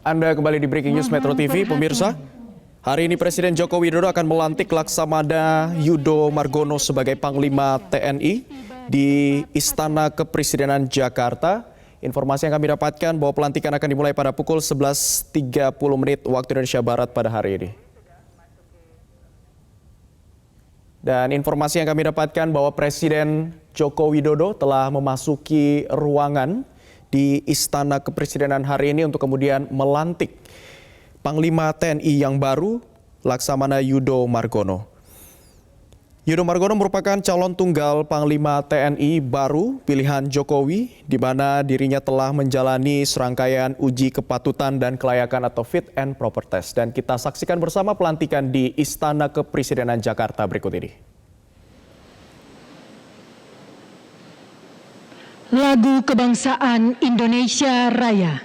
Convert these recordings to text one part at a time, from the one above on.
Anda kembali di Breaking News Metro TV, pemirsa. Hari ini Presiden Joko Widodo akan melantik Laksamana Yudo Margono sebagai Panglima TNI di Istana Kepresidenan Jakarta. Informasi yang kami dapatkan bahwa pelantikan akan dimulai pada pukul 11.30 waktu Indonesia Barat pada hari ini. Dan informasi yang kami dapatkan bahwa Presiden Joko Widodo telah memasuki ruangan di Istana Kepresidenan hari ini untuk kemudian melantik Panglima TNI yang baru, Laksamana Yudo Margono. Yudo Margono merupakan calon tunggal Panglima TNI baru pilihan Jokowi, di mana dirinya telah menjalani serangkaian uji kepatutan dan kelayakan atau fit and proper test. Dan kita saksikan bersama pelantikan di Istana Kepresidenan Jakarta berikut ini. Lagu Kebangsaan Indonesia Raya.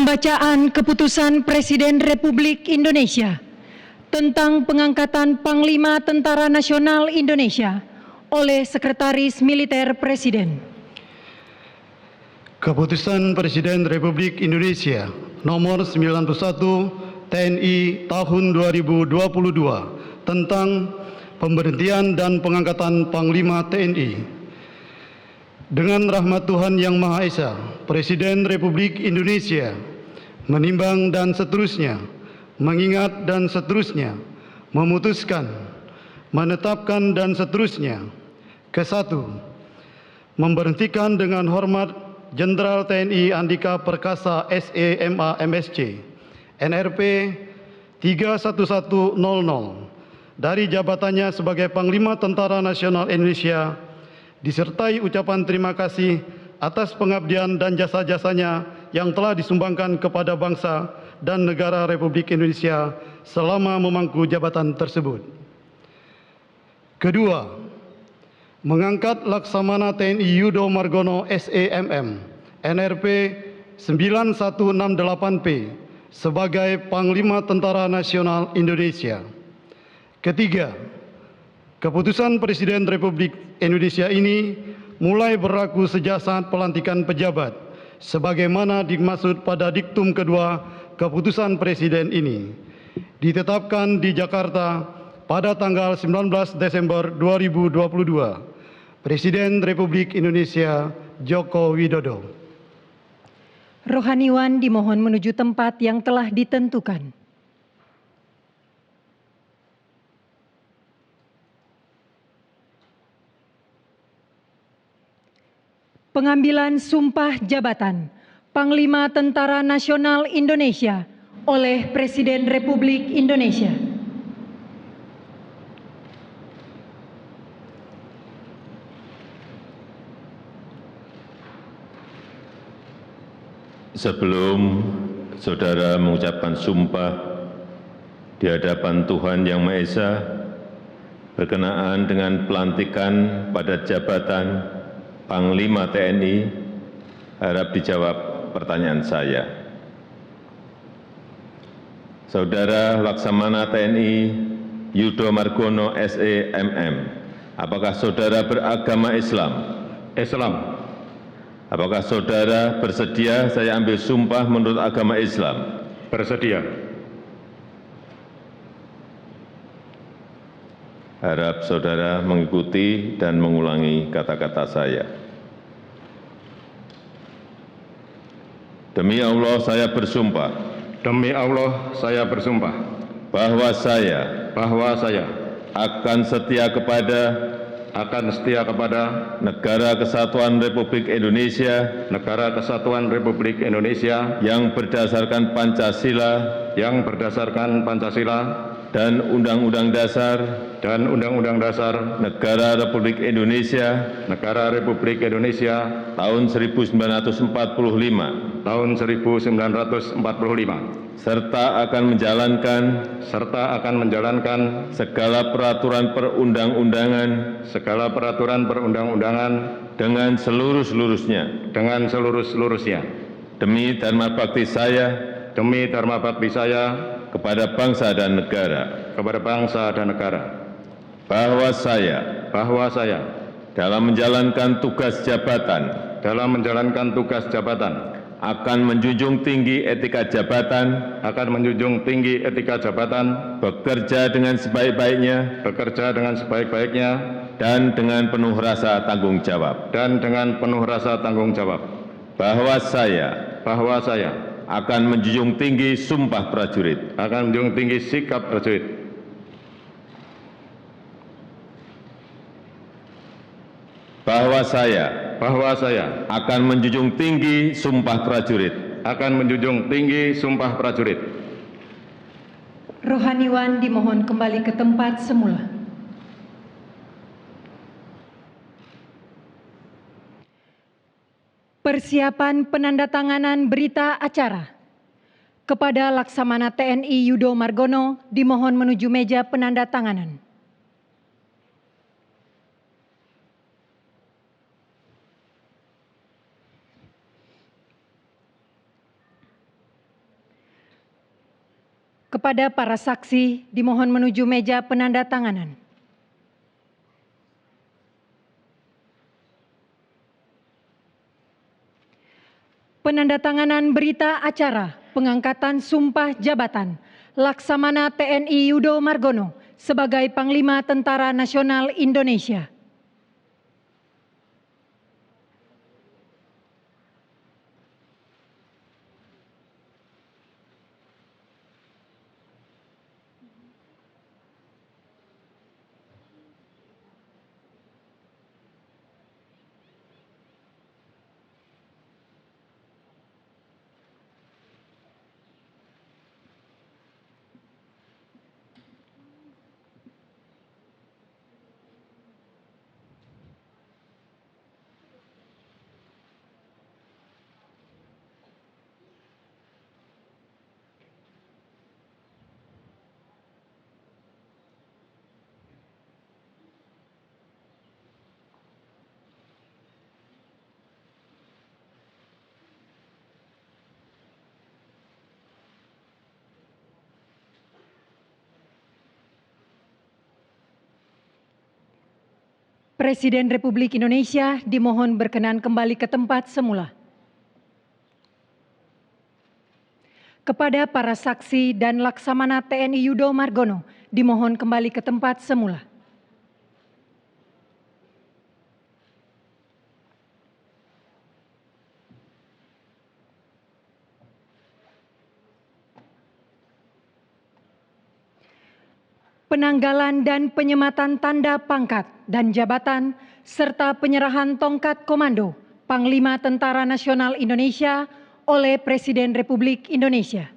Pembacaan Keputusan Presiden Republik Indonesia tentang pengangkatan Panglima Tentara Nasional Indonesia oleh Sekretaris Militer Presiden. Keputusan Presiden Republik Indonesia nomor 91 TNI tahun 2022 tentang pemberhentian dan pengangkatan Panglima TNI. Dengan rahmat Tuhan Yang Maha Esa, Presiden Republik Indonesia menimbang dan seterusnya, mengingat dan seterusnya, memutuskan, menetapkan dan seterusnya. Kesatu, memberhentikan dengan hormat Jenderal TNI Andika Perkasa SEMA MSC, NRP 31100 dari jabatannya sebagai Panglima Tentara Nasional Indonesia, disertai ucapan terima kasih atas pengabdian dan jasa-jasanya yang telah disumbangkan kepada bangsa dan negara Republik Indonesia selama memangku jabatan tersebut. Kedua, mengangkat Laksamana TNI Yudo Margono SEMM NRP 9168P sebagai Panglima Tentara Nasional Indonesia. Ketiga, keputusan Presiden Republik Indonesia ini mulai berlaku sejak saat pelantikan pejabat, sebagaimana dimaksud pada diktum kedua keputusan Presiden ini, ditetapkan di Jakarta pada tanggal 19 Desember 2022. Presiden Republik Indonesia Joko Widodo. Rohaniwan dimohon menuju tempat yang telah ditentukan. pengambilan sumpah jabatan Panglima Tentara Nasional Indonesia oleh Presiden Republik Indonesia. Sebelum saudara mengucapkan sumpah di hadapan Tuhan Yang Maha Esa berkenaan dengan pelantikan pada jabatan Panglima TNI, harap dijawab pertanyaan saya. Saudara Laksamana TNI Yudo Margono SEMM, apakah saudara beragama Islam? Islam. Apakah saudara bersedia saya ambil sumpah menurut agama Islam? Bersedia. Harap saudara mengikuti dan mengulangi kata-kata saya. Demi Allah saya bersumpah. Demi Allah saya bersumpah. Bahwa saya akan setia kepada Negara Kesatuan Republik Indonesia yang berdasarkan Pancasila dan Undang-Undang Dasar Negara Republik Indonesia tahun 1945 serta akan menjalankan segala peraturan perundang-undangan dengan seluruh-seluruhnya demi dharma bakti saya kepada bangsa dan negara, bahwa saya dalam menjalankan tugas jabatan akan menjunjung tinggi etika jabatan, bekerja dengan sebaik-baiknya dan dengan penuh rasa tanggung jawab, bahwa saya akan menjunjung tinggi sumpah prajurit, sikap prajurit, bahwa saya akan menjunjung tinggi sumpah prajurit, Rohaniwan dimohon kembali ke tempat semula. Persiapan penandatanganan berita acara. Kepada Laksamana TNI Yudo Margono dimohon menuju meja penandatanganan. Kepada para saksi dimohon menuju meja penandatanganan. Penandatanganan berita acara pengangkatan sumpah jabatan Laksamana TNI Yudo Margono sebagai Panglima Tentara Nasional Indonesia. Presiden Republik Indonesia dimohon berkenan kembali ke tempat semula. Kepada para saksi dan Laksamana TNI Yudo Margono dimohon kembali ke tempat semula. Penanggalan dan penyematan tanda pangkat dan jabatan serta penyerahan tongkat komando Panglima Tentara Nasional Indonesia oleh Presiden Republik Indonesia.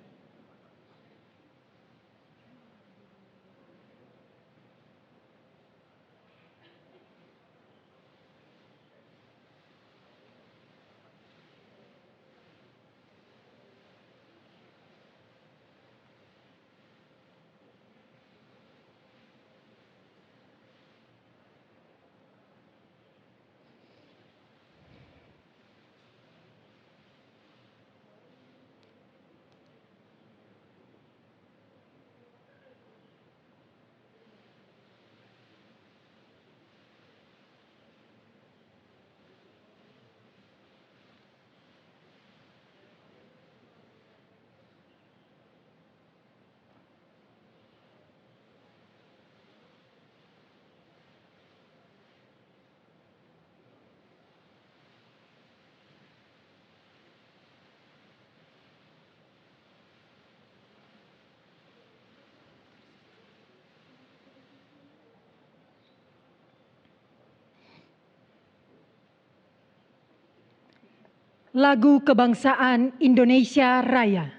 Lagu Kebangsaan Indonesia Raya.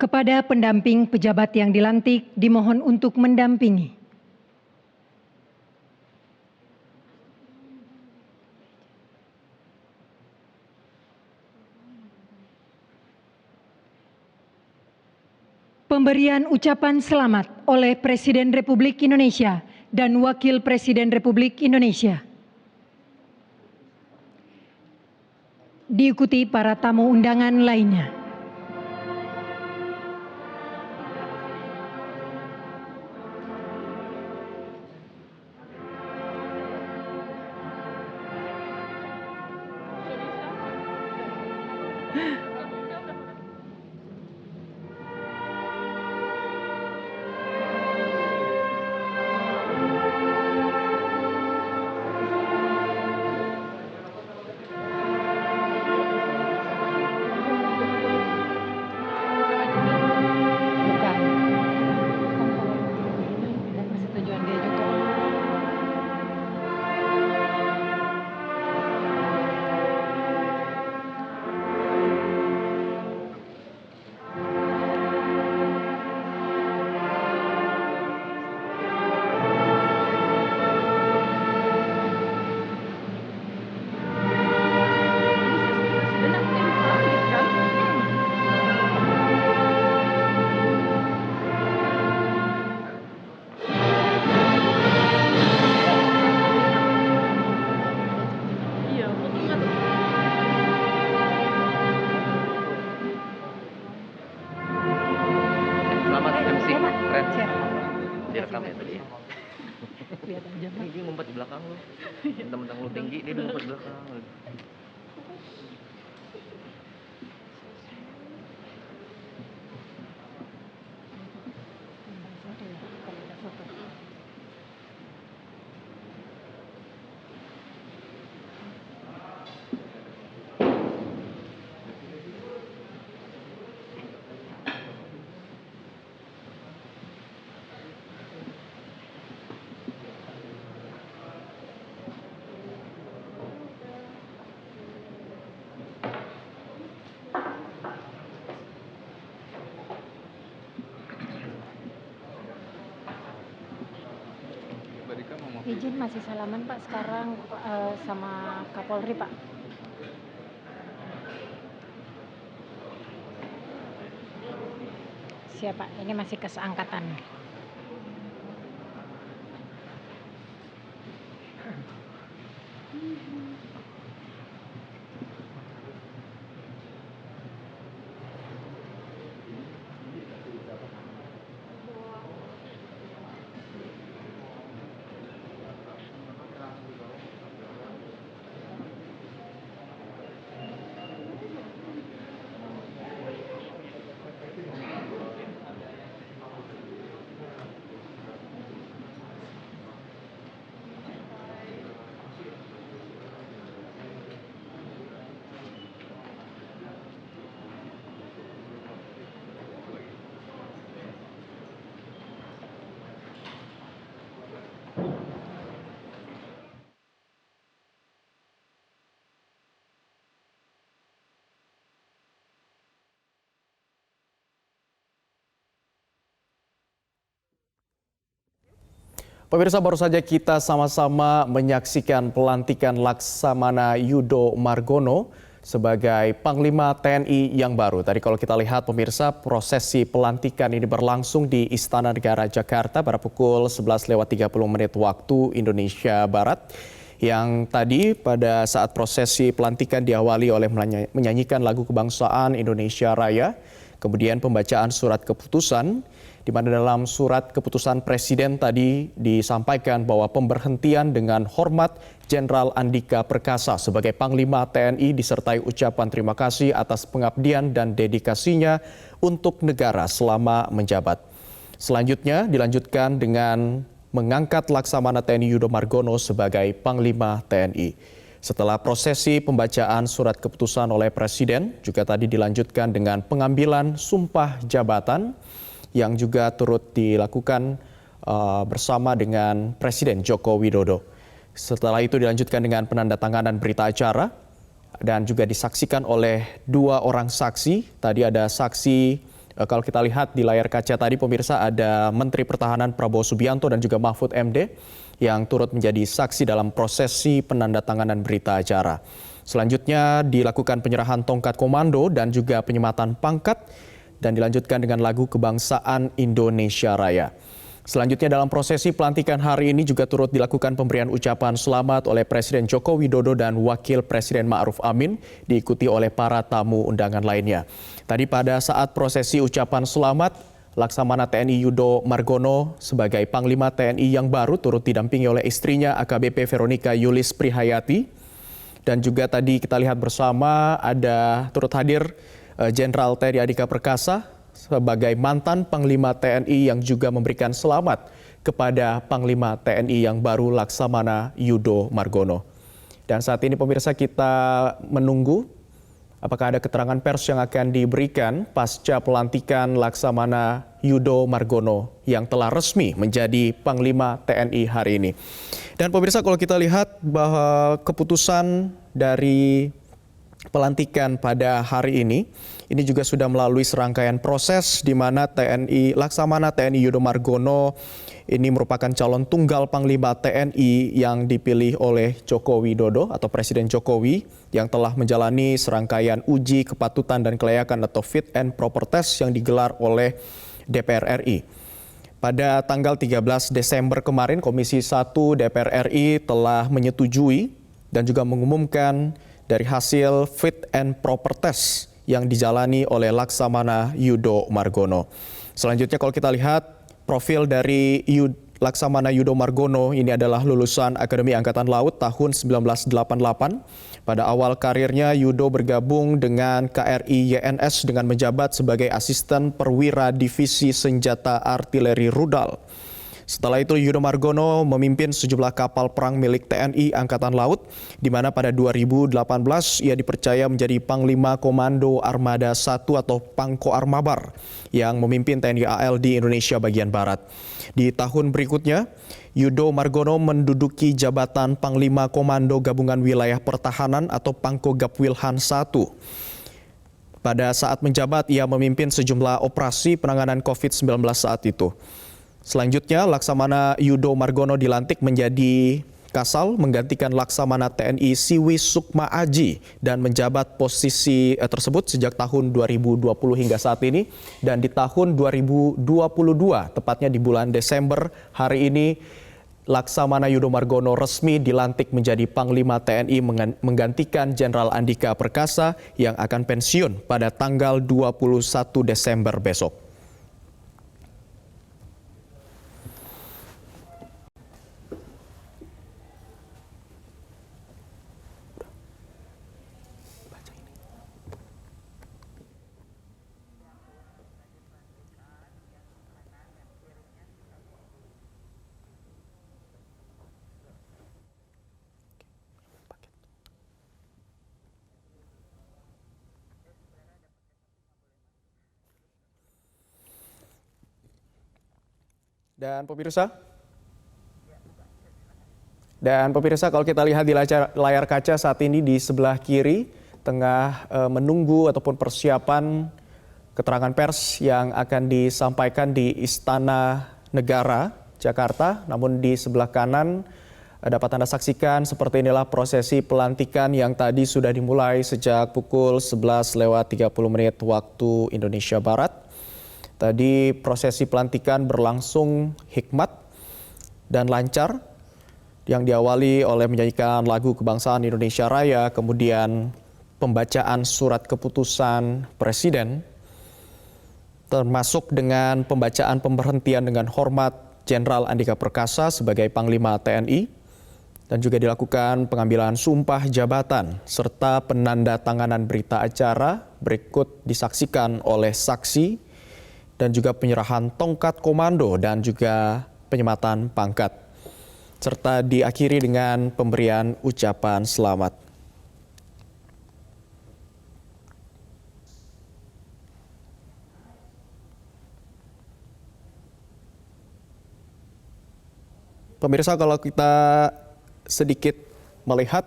Kepada pendamping pejabat yang dilantik dimohon untuk mendampingi. Pemberian ucapan selamat oleh Presiden Republik Indonesia dan Wakil Presiden Republik Indonesia. Diikuti para tamu undangan lainnya. Direkam ya tadi. Lihat aja. Dia ngumpet di belakang lu. Mentang-mentang lu tinggi, dia ngumpet di belakang. Izin masih salaman Pak sekarang sama Kapolri Pak. Siap Pak, ini masih keseangkatan. Pemirsa, baru saja kita sama-sama menyaksikan pelantikan Laksamana Yudo Margono sebagai Panglima TNI yang baru. Tadi kalau kita lihat pemirsa, prosesi pelantikan ini berlangsung di Istana Negara Jakarta pada pukul 11.30 waktu Indonesia Barat. Yang tadi pada saat prosesi pelantikan diawali oleh menyanyikan lagu kebangsaan Indonesia Raya, kemudian pembacaan surat keputusan, di mana dalam surat keputusan Presiden tadi disampaikan bahwa pemberhentian dengan hormat Jenderal Andika Perkasa sebagai Panglima TNI disertai ucapan terima kasih atas pengabdian dan dedikasinya untuk negara selama menjabat. Selanjutnya dilanjutkan dengan mengangkat Laksamana TNI Yudo Margono sebagai Panglima TNI. Setelah prosesi pembacaan surat keputusan oleh Presiden, juga tadi dilanjutkan dengan pengambilan sumpah jabatan yang juga turut dilakukan bersama dengan Presiden Joko Widodo. Setelah itu dilanjutkan dengan penandatanganan berita acara dan juga disaksikan oleh 2 orang saksi. Tadi ada saksi, kalau kita lihat di layar kaca tadi pemirsa, ada Menteri Pertahanan Prabowo Subianto dan juga Mahfud MD yang turut menjadi saksi dalam prosesi penandatanganan berita acara. Selanjutnya dilakukan penyerahan tongkat komando dan juga penyematan pangkat dan dilanjutkan dengan lagu kebangsaan Indonesia Raya. Selanjutnya dalam prosesi pelantikan hari ini juga turut dilakukan pemberian ucapan selamat oleh Presiden Joko Widodo dan Wakil Presiden Ma'ruf Amin, diikuti oleh para tamu undangan lainnya. Tadi pada saat prosesi ucapan selamat, Laksamana TNI Yudo Margono sebagai Panglima TNI yang baru turut didampingi oleh istrinya AKBP Veronica Yulis Prihayati. Dan juga tadi kita lihat bersama ada turut hadir Jenderal TNI Andika Perkasa sebagai mantan Panglima TNI yang juga memberikan selamat kepada Panglima TNI yang baru Laksamana Yudo Margono. Dan saat ini pemirsa kita menunggu apakah ada keterangan pers yang akan diberikan pasca pelantikan Laksamana Yudo Margono yang telah resmi menjadi Panglima TNI hari ini. Dan pemirsa kalau kita lihat bahwa keputusan dari pelantikan pada hari ini juga sudah melalui serangkaian proses di mana Laksamana TNI Yudo Margono ini merupakan calon tunggal Panglima TNI yang dipilih oleh Joko Widodo atau Presiden Jokowi yang telah menjalani serangkaian uji kepatutan dan kelayakan atau fit and proper test yang digelar oleh DPR RI. Pada tanggal 13 Desember kemarin Komisi 1 DPR RI telah menyetujui dan juga mengumumkan dari hasil fit and proper test yang dijalani oleh Laksamana Yudo Margono. Selanjutnya kalau kita lihat profil dari Laksamana Yudo Margono ini adalah lulusan Akademi Angkatan Laut tahun 1988. Pada awal karirnya Yudo bergabung dengan KRI YNS dengan menjabat sebagai Asisten Perwira Divisi Senjata Artileri Rudal. Setelah itu Yudo Margono memimpin sejumlah kapal perang milik TNI Angkatan Laut, di mana pada 2018 ia dipercaya menjadi Panglima Komando Armada 1 atau Pangko Armabar yang memimpin TNI AL di Indonesia bagian Barat. Di tahun berikutnya, Yudo Margono menduduki jabatan Panglima Komando Gabungan Wilayah Pertahanan atau Pangko Gapwilhan 1. Pada saat menjabat, ia memimpin sejumlah operasi penanganan COVID-19 saat itu. Selanjutnya, Laksamana Yudo Margono dilantik menjadi Kasal menggantikan Laksamana TNI Siwi Sukma Aji dan menjabat posisi tersebut sejak tahun 2020 hingga saat ini. Dan di tahun 2022, tepatnya di bulan Desember hari ini, Laksamana Yudo Margono resmi dilantik menjadi Panglima TNI menggantikan Jenderal Andika Perkasa yang akan pensiun pada tanggal 21 Desember besok. Dan pemirsa, kalau kita lihat di layar kaca saat ini di sebelah kiri tengah menunggu ataupun persiapan keterangan pers yang akan disampaikan di Istana Negara Jakarta. Namun di sebelah kanan dapat Anda saksikan seperti inilah prosesi pelantikan yang tadi sudah dimulai sejak pukul 11:30 waktu Indonesia Barat. Tadi prosesi pelantikan berlangsung hikmat dan lancar yang diawali oleh menyanyikan lagu Kebangsaan Indonesia Raya, kemudian pembacaan surat keputusan Presiden, termasuk dengan pembacaan pemberhentian dengan hormat Jenderal Andika Perkasa sebagai Panglima TNI, dan juga dilakukan pengambilan sumpah jabatan serta penandatanganan berita acara berikut disaksikan oleh saksi, dan juga penyerahan tongkat komando dan juga penyematan pangkat, serta diakhiri dengan pemberian ucapan selamat. Pemirsa, kalau kita sedikit melihat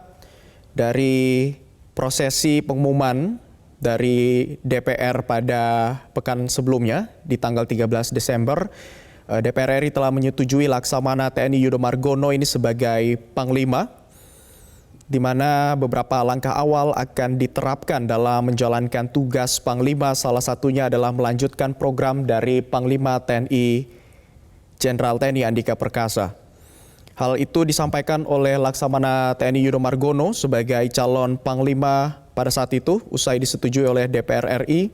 dari prosesi pengumuman dari DPR pada pekan sebelumnya di tanggal 13 Desember, DPR RI telah menyetujui Laksamana TNI Yudo Margono ini sebagai Panglima, di mana beberapa langkah awal akan diterapkan dalam menjalankan tugas Panglima. Salah satunya adalah melanjutkan program dari Panglima TNI Jenderal TNI Andika Perkasa. Hal itu disampaikan oleh Laksamana TNI Yudo Margono sebagai calon Panglima pada saat itu, usai disetujui oleh DPR RI.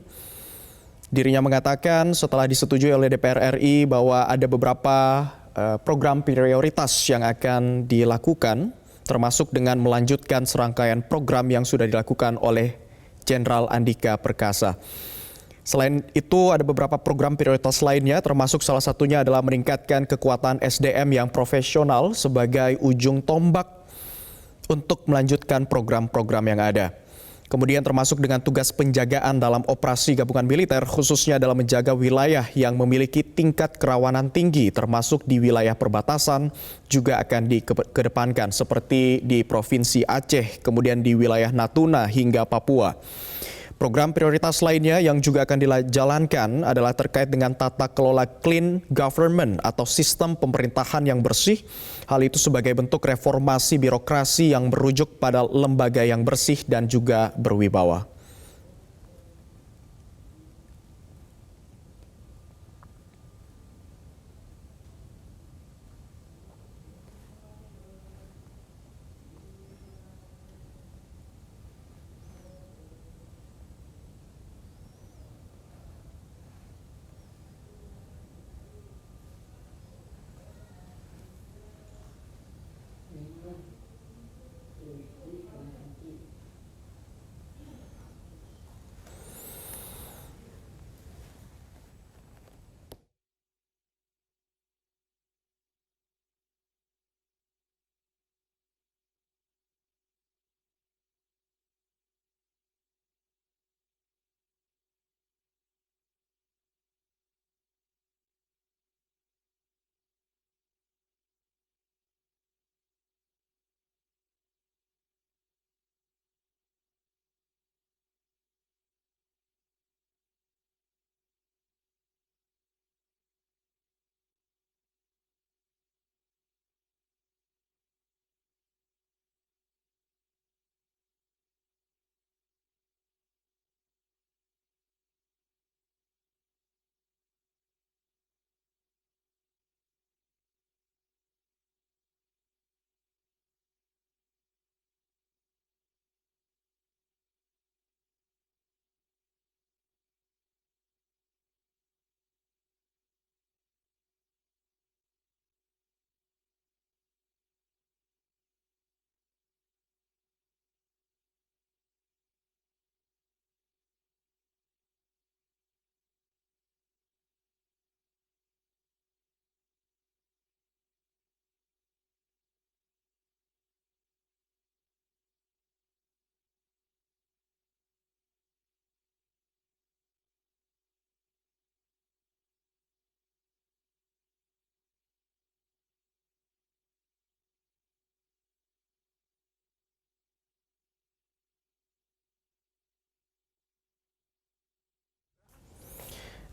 Dirinya mengatakan setelah disetujui oleh DPR RI bahwa ada beberapa program prioritas yang akan dilakukan, termasuk dengan melanjutkan serangkaian program yang sudah dilakukan oleh Jenderal Andika Perkasa. Selain itu, ada beberapa program prioritas lainnya, termasuk salah satunya adalah meningkatkan kekuatan SDM yang profesional sebagai ujung tombak untuk melanjutkan program-program yang ada. Kemudian termasuk dengan tugas penjagaan dalam operasi gabungan militer, khususnya dalam menjaga wilayah yang memiliki tingkat kerawanan tinggi, termasuk di wilayah perbatasan, juga akan dikedepankan seperti di Provinsi Aceh, kemudian di wilayah Natuna hingga Papua. Program prioritas lainnya yang juga akan dijalankan adalah terkait dengan tata kelola clean government atau sistem pemerintahan yang bersih. Hal itu sebagai bentuk reformasi birokrasi yang merujuk pada lembaga yang bersih dan juga berwibawa.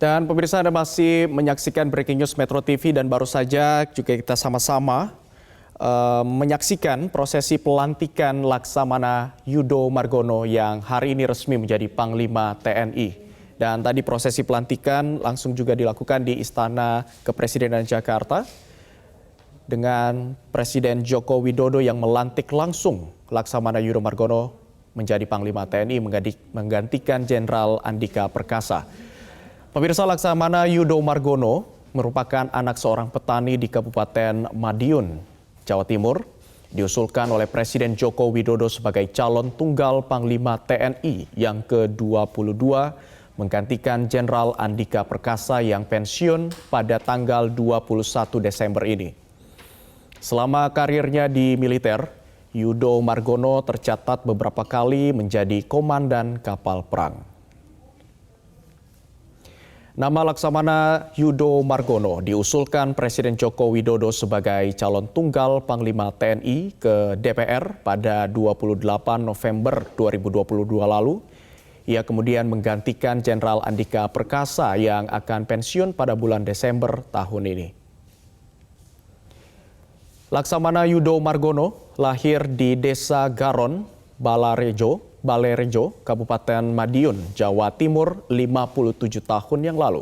Dan pemirsa, Anda masih menyaksikan Breaking News Metro TV dan baru saja juga kita sama-sama menyaksikan prosesi pelantikan Laksamana Yudo Margono yang hari ini resmi menjadi Panglima TNI. Dan tadi prosesi pelantikan langsung juga dilakukan di Istana Kepresidenan Jakarta dengan Presiden Joko Widodo yang melantik langsung Laksamana Yudo Margono menjadi Panglima TNI menggantikan Jenderal Andika Perkasa. Pemirsa, Laksamana Yudo Margono merupakan anak seorang petani di Kabupaten Madiun, Jawa Timur, diusulkan oleh Presiden Joko Widodo sebagai calon tunggal Panglima TNI yang ke-22 menggantikan Jenderal Andika Perkasa yang pensiun pada tanggal 21 Desember ini. Selama karirnya di militer, Yudo Margono tercatat beberapa kali menjadi komandan kapal perang. Nama Laksamana Yudo Margono diusulkan Presiden Joko Widodo sebagai calon tunggal Panglima TNI ke DPR pada 28 November 2022 lalu. Ia kemudian menggantikan Jenderal Andika Perkasa yang akan pensiun pada bulan Desember tahun ini. Laksamana Yudo Margono lahir di Desa Garon, Balerejo, Kabupaten Madiun, Jawa Timur 57 tahun yang lalu.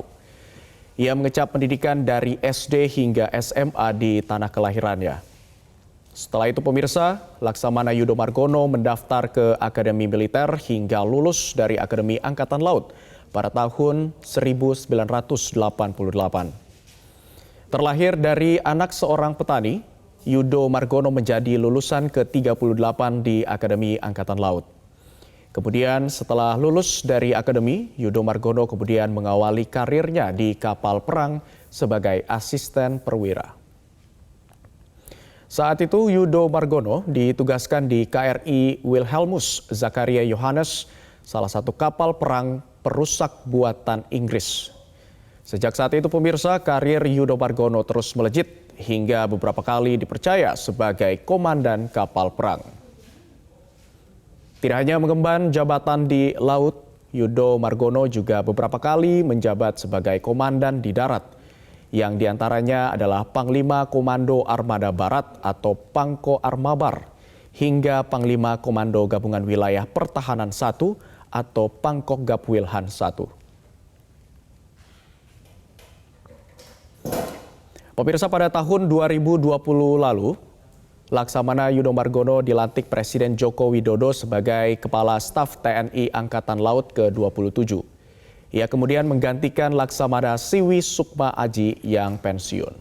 Ia mengecap pendidikan dari SD hingga SMA di tanah kelahirannya. Setelah itu pemirsa, Laksamana Yudo Margono mendaftar ke Akademi Militer hingga lulus dari Akademi Angkatan Laut pada tahun 1988. Terlahir dari anak seorang petani, Yudo Margono menjadi lulusan ke-38 di Akademi Angkatan Laut. Kemudian setelah lulus dari akademi, Yudo Margono kemudian mengawali karirnya di kapal perang sebagai asisten perwira. Saat itu Yudo Margono ditugaskan di KRI Wilhelmus Zakaria Yohanes, salah satu kapal perang perusak buatan Inggris. Sejak saat itu pemirsa, karir Yudo Margono terus melejit hingga beberapa kali dipercaya sebagai komandan kapal perang. Tidak hanya mengemban jabatan di laut, Yudo Margono juga beberapa kali menjabat sebagai komandan di darat, yang diantaranya adalah Panglima Komando Armada Barat atau Pangko Armabar, hingga Panglima Komando Gabungan Wilayah Pertahanan 1 atau Pangkop Gapwilhan 1. Pemirsa, pada tahun 2020 lalu, Laksamana Yudo Margono dilantik Presiden Joko Widodo sebagai Kepala Staf TNI Angkatan Laut ke-27. Ia kemudian menggantikan Laksamana Siwi Sukma Aji yang pensiun.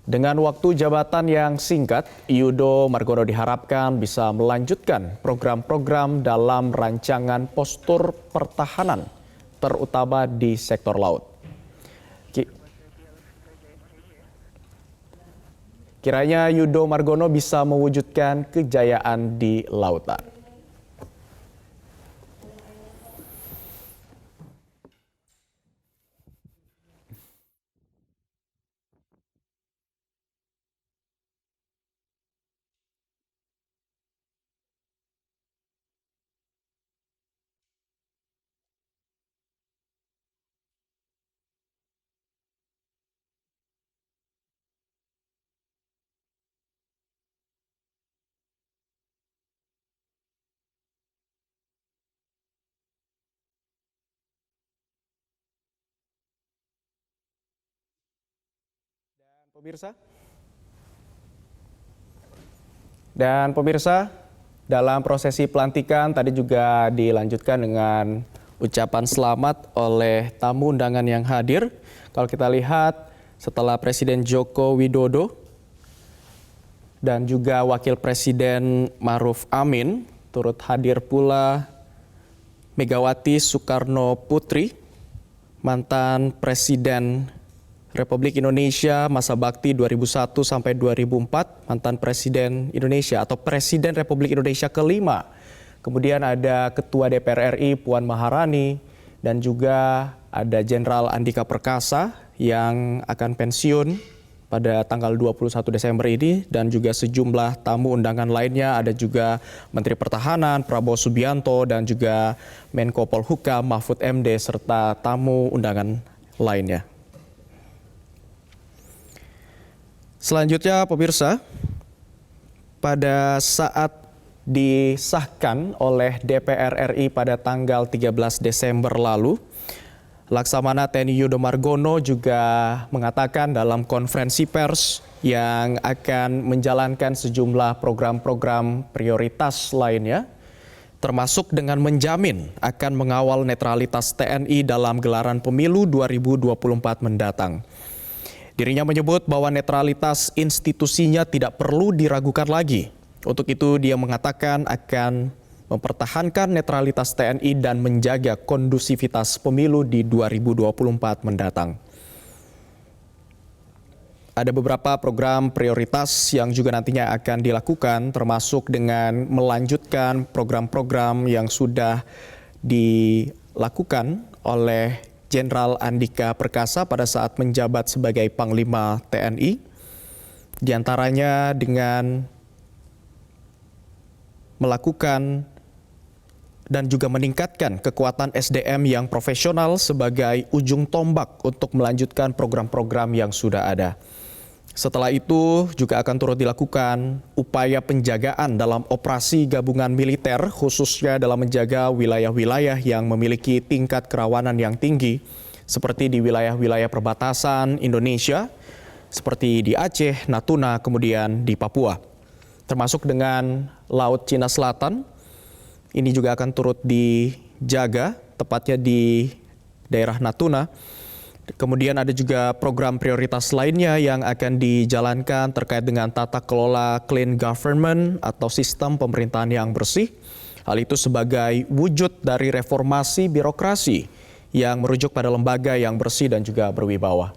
Dengan waktu jabatan yang singkat, Yudo Margono diharapkan bisa melanjutkan program-program dalam rancangan postur pertahanan, terutama di sektor laut. Kiranya Yudo Margono bisa mewujudkan kejayaan di lautan. Pemirsa, dalam prosesi pelantikan tadi juga dilanjutkan dengan ucapan selamat oleh tamu undangan yang hadir. Kalau kita lihat setelah Presiden Joko Widodo dan juga Wakil Presiden Ma'ruf Amin, turut hadir pula Megawati Soekarno Putri, mantan Presiden Republik Indonesia masa bakti 2001 sampai 2004, mantan Presiden Indonesia atau Presiden Republik Indonesia kelima. Kemudian ada Ketua DPR RI Puan Maharani dan juga ada Jenderal Andika Perkasa yang akan pensiun pada tanggal 21 Desember ini dan juga sejumlah tamu undangan lainnya, ada juga Menteri Pertahanan Prabowo Subianto dan juga Menko Polhukam Mahfud MD serta tamu undangan lainnya. Selanjutnya pemirsa, pada saat disahkan oleh DPR RI pada tanggal 13 Desember lalu, Laksamana TNI Yudo Margono juga mengatakan dalam konferensi pers yang akan menjalankan sejumlah program-program prioritas lainnya, termasuk dengan menjamin akan mengawal netralitas TNI dalam gelaran pemilu 2024 mendatang. Dirinya menyebut bahwa netralitas institusinya tidak perlu diragukan lagi. Untuk itu dia mengatakan akan mempertahankan netralitas TNI dan menjaga kondusivitas pemilu di 2024 mendatang. Ada beberapa program prioritas yang juga nantinya akan dilakukan, termasuk dengan melanjutkan program-program yang sudah dilakukan oleh Jenderal Andika Perkasa pada saat menjabat sebagai Panglima TNI. Di antaranya dengan melakukan dan juga meningkatkan kekuatan SDM yang profesional sebagai ujung tombak untuk melanjutkan program-program yang sudah ada. Setelah itu juga akan turut dilakukan upaya penjagaan dalam operasi gabungan militer, khususnya dalam menjaga wilayah-wilayah yang memiliki tingkat kerawanan yang tinggi, seperti di wilayah-wilayah perbatasan Indonesia, seperti di Aceh, Natuna, kemudian di Papua. Termasuk dengan Laut Cina Selatan, ini juga akan turut dijaga, tepatnya di daerah Natuna. Kemudian ada juga program prioritas lainnya yang akan dijalankan terkait dengan tata kelola clean government atau sistem pemerintahan yang bersih. Hal itu sebagai wujud dari reformasi birokrasi yang merujuk pada lembaga yang bersih dan juga berwibawa.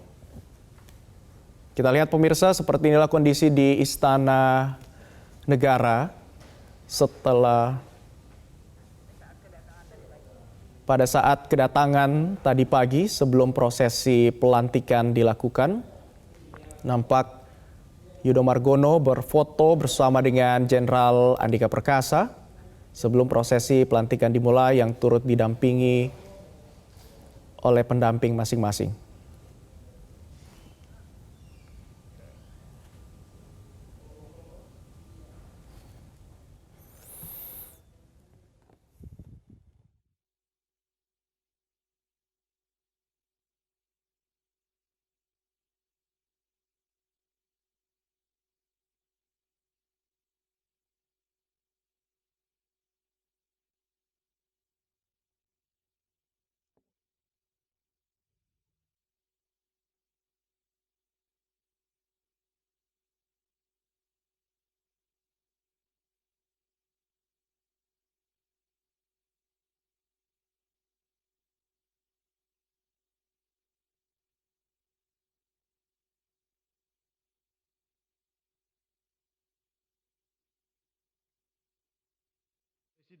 Kita lihat pemirsa, seperti inilah kondisi di Istana Negara setelah pada saat kedatangan tadi pagi sebelum prosesi pelantikan dilakukan. Nampak Yudo Margono berfoto bersama dengan Jenderal Andika Perkasa sebelum prosesi pelantikan dimulai yang turut didampingi oleh pendamping masing-masing.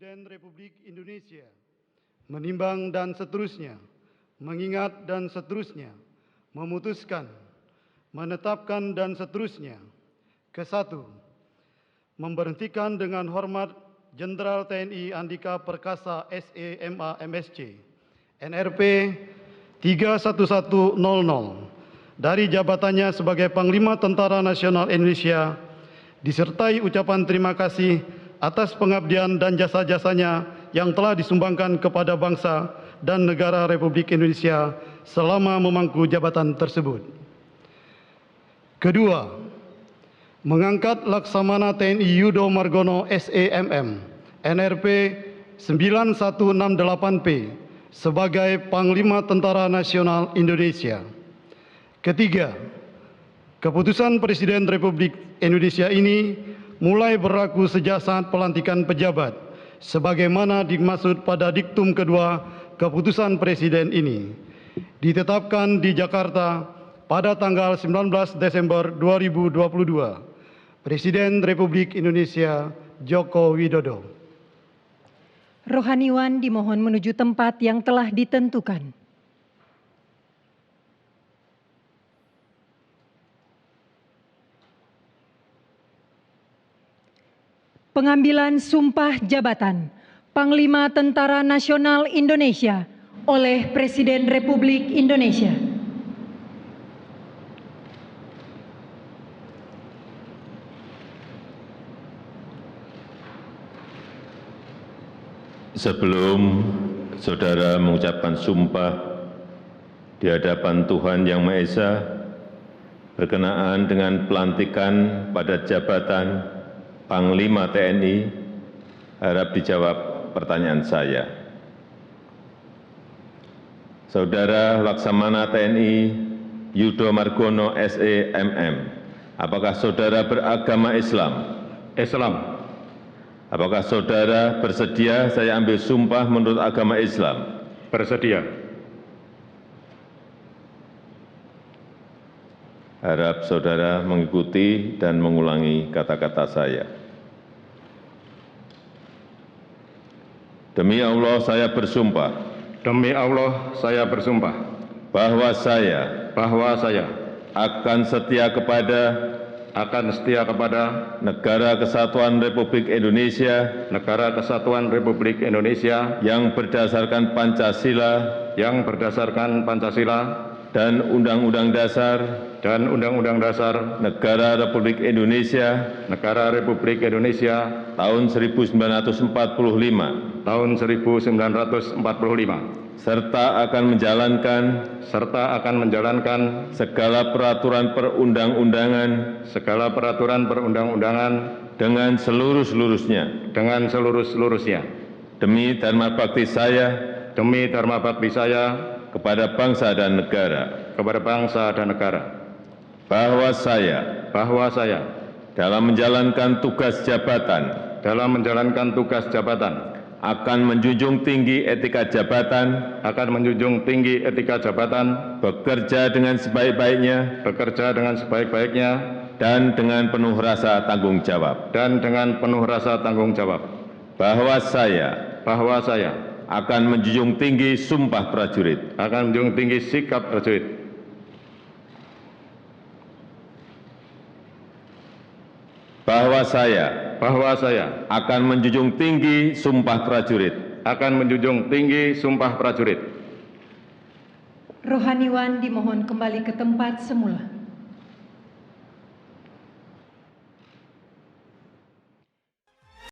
Presiden Republik Indonesia menimbang dan seterusnya, mengingat dan seterusnya, memutuskan, menetapkan dan seterusnya. Ke-1, memberhentikan dengan hormat Jenderal TNI Andika Perkasa SEMA MSC NRP 31100 dari jabatannya sebagai Panglima Tentara Nasional Indonesia disertai ucapan terima kasih atas pengabdian dan jasa-jasanya yang telah disumbangkan kepada bangsa dan negara Republik Indonesia selama memangku jabatan tersebut. Kedua, mengangkat Laksamana TNI Yudo Margono SEMM NRP 9168P sebagai Panglima Tentara Nasional Indonesia. Ketiga, keputusan Presiden Republik Indonesia ini mulai berlaku sejak saat pelantikan pejabat, sebagaimana dimaksud pada diktum kedua keputusan Presiden ini. Ditetapkan di Jakarta pada tanggal 19 Desember 2022. Presiden Republik Indonesia Joko Widodo. Rohaniwan dimohon menuju tempat yang telah ditentukan. pengambilan sumpah jabatan Panglima Tentara Nasional Indonesia oleh Presiden Republik Indonesia. Sebelum saudara mengucapkan sumpah di hadapan Tuhan Yang Maha Esa berkenaan dengan pelantikan pada jabatan Panglima TNI, harap dijawab pertanyaan saya. Saudara Laksamana TNI Yudo Margono SE/MM, apakah saudara beragama Islam? Islam. Apakah saudara bersedia saya ambil sumpah menurut agama Islam? Bersedia. Harap saudara mengikuti dan mengulangi kata-kata saya. Demi Allah saya bersumpah Demi Allah saya bersumpah bahwa saya akan setia kepada Negara Kesatuan Republik Indonesia yang berdasarkan Pancasila dan Undang-Undang Dasar Negara Republik Indonesia tahun 1945 serta akan menjalankan segala peraturan perundang-undangan dengan seluruh-seluruhnya demi dharma bakti saya kepada bangsa dan negara, bahwa saya dalam menjalankan tugas jabatan akan menjunjung tinggi etika jabatan, bekerja dengan sebaik-baiknya, dan dengan penuh rasa tanggung jawab, bahwa saya akan menjunjung tinggi sumpah prajurit, bahwa saya akan menjunjung tinggi sumpah prajurit. Rohaniwan dimohon kembali ke tempat semula.